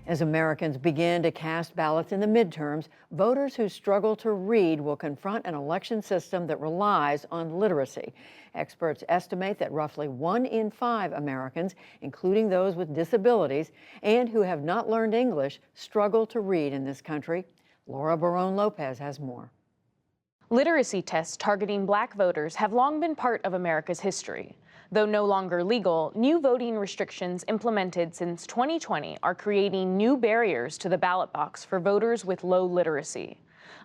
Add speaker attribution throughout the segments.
Speaker 1: As Americans begin to cast ballots in the midterms, voters who struggle to read will confront an election system that relies on literacy. Experts estimate that roughly 1 in 5 Americans, including those with disabilities and who have not learned English, struggle to read in this country. Laura Barone Lopez has more.
Speaker 2: Literacy tests targeting Black voters have long been part of America's history. Though no longer legal, new voting restrictions implemented since 2020 are creating new barriers to the ballot box for voters with low literacy.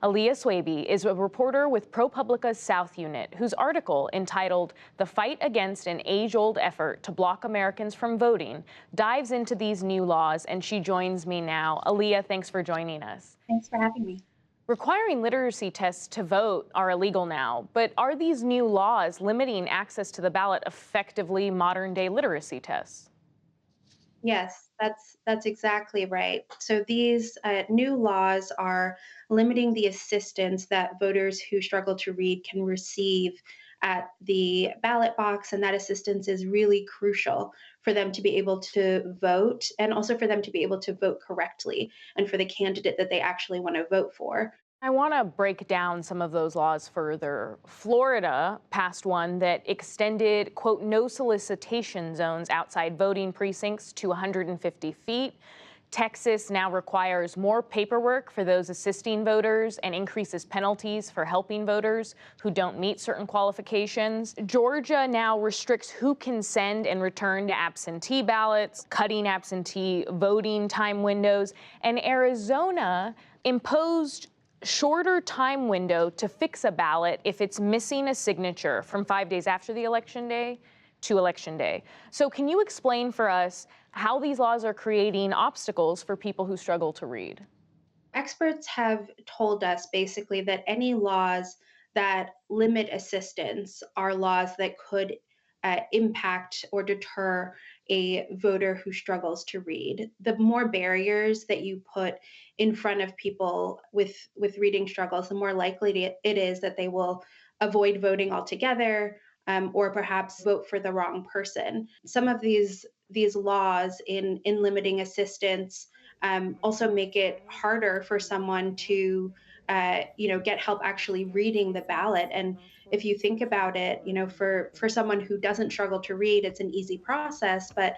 Speaker 2: Aliyah Swaby is a reporter with ProPublica's South Unit, whose article entitled "The Fight Against an Age-Old Effort to Block Americans from Voting" dives into these new laws, and she joins me now. Aliyah, thanks for joining us.
Speaker 3: Thanks for having me.
Speaker 2: Requiring literacy tests to vote are illegal now, but are these new laws limiting access to the ballot effectively modern-day literacy tests?
Speaker 3: Yes, that's exactly right. So these new laws are limiting the assistance that voters who struggle to read can receive at the ballot box, and that assistance is really crucial for them to be able to vote and also for them to be able to vote correctly and for the candidate that they actually want to vote for.
Speaker 2: I want to break down some of those laws further. Florida passed one that extended, quote, no solicitation zones outside voting precincts to 150 feet. Texas now requires more paperwork for those assisting voters and increases penalties for helping voters who don't meet certain qualifications. Georgia now restricts who can send and return absentee ballots, cutting absentee voting time windows, and Arizona imposed shorter time window to fix a ballot if it's missing a signature from 5 days after the election day to election day. So can you explain for us how these laws are creating obstacles for people who struggle to read?
Speaker 3: Experts have told us basically that any laws that limit assistance are laws that could impact or deter a voter who struggles to read. The more barriers that you put in front of people with reading struggles, the more likely it is that they will avoid voting altogether, or perhaps vote for the wrong person. Some of these laws in limiting assistance also make it harder for someone to get help actually reading the ballot. And if you think about it, for someone who doesn't struggle to read, it's an easy process, but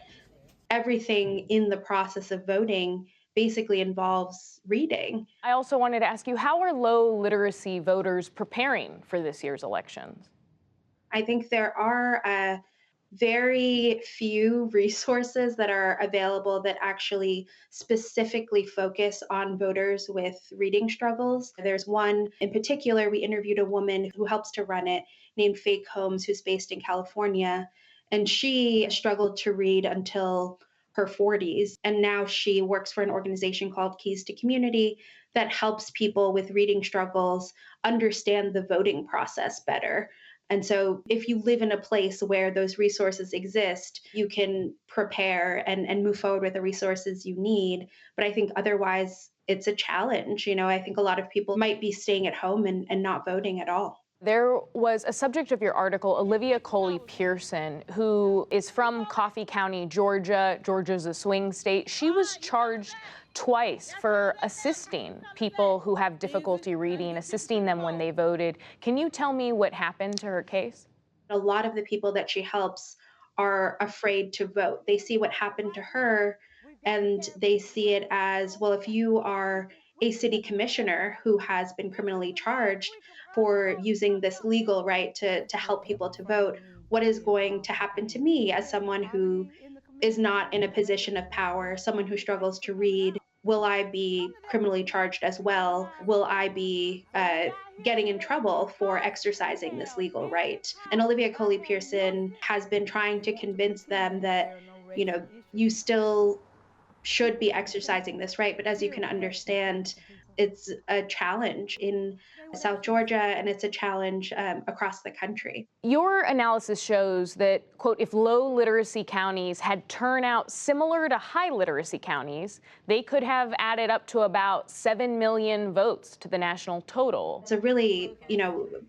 Speaker 3: everything in the process of voting basically involves reading.
Speaker 2: I also wanted to ask you, how are low literacy voters preparing for this year's elections?
Speaker 3: I think there are very few resources that are available that actually specifically focus on voters with reading struggles. There's one in particular, we interviewed a woman who helps to run it named Faye Combs, who's based in California, and she struggled to read until her 40s. And now she works for an organization called Keys to Community that helps people with reading struggles understand the voting process better. And so if you live in a place where those resources exist, you can prepare and move forward with the resources you need. But I think otherwise it's a challenge. I think a lot of people might be staying at home and not voting at all.
Speaker 2: There was a subject of your article, Olivia Coley Pearson, who is from Coffee County, Georgia. Georgia's a swing state. She was charged twice for assisting people who have difficulty reading, assisting them when they voted. Can you tell me what happened to her case?
Speaker 3: A lot of the people that she helps are afraid to vote. They see what happened to her and they see it as, well, if you are a city commissioner who has been criminally charged for using this legal right to help people to vote, what is going to happen to me as someone who is not in a position of power, someone who struggles to read? Will I be criminally charged as well? Will I be getting in trouble for exercising this legal right? And Olivia Coley Pearson has been trying to convince them that, you still should be exercising this right. But as you can understand, it's a challenge in South Georgia and it's a challenge across the country.
Speaker 2: Your analysis shows that, quote, if low literacy counties had turnout similar to high literacy counties, they could have added up to about 7 million votes to the national total.
Speaker 3: It's a really,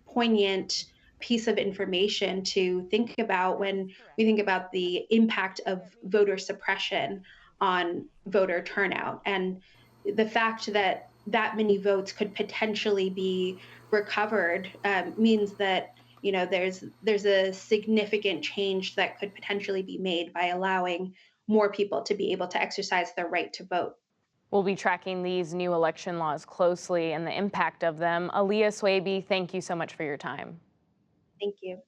Speaker 3: poignant piece of information to think about when we think about the impact of voter suppression on voter turnout. And the fact that that many votes could potentially be recovered means that there's a significant change that could potentially be made by allowing more people to be able to exercise their right to vote.
Speaker 2: We'll be tracking these new election laws closely and the impact of them. Aaliyah Swaby, thank you so much for your time.
Speaker 3: Thank you.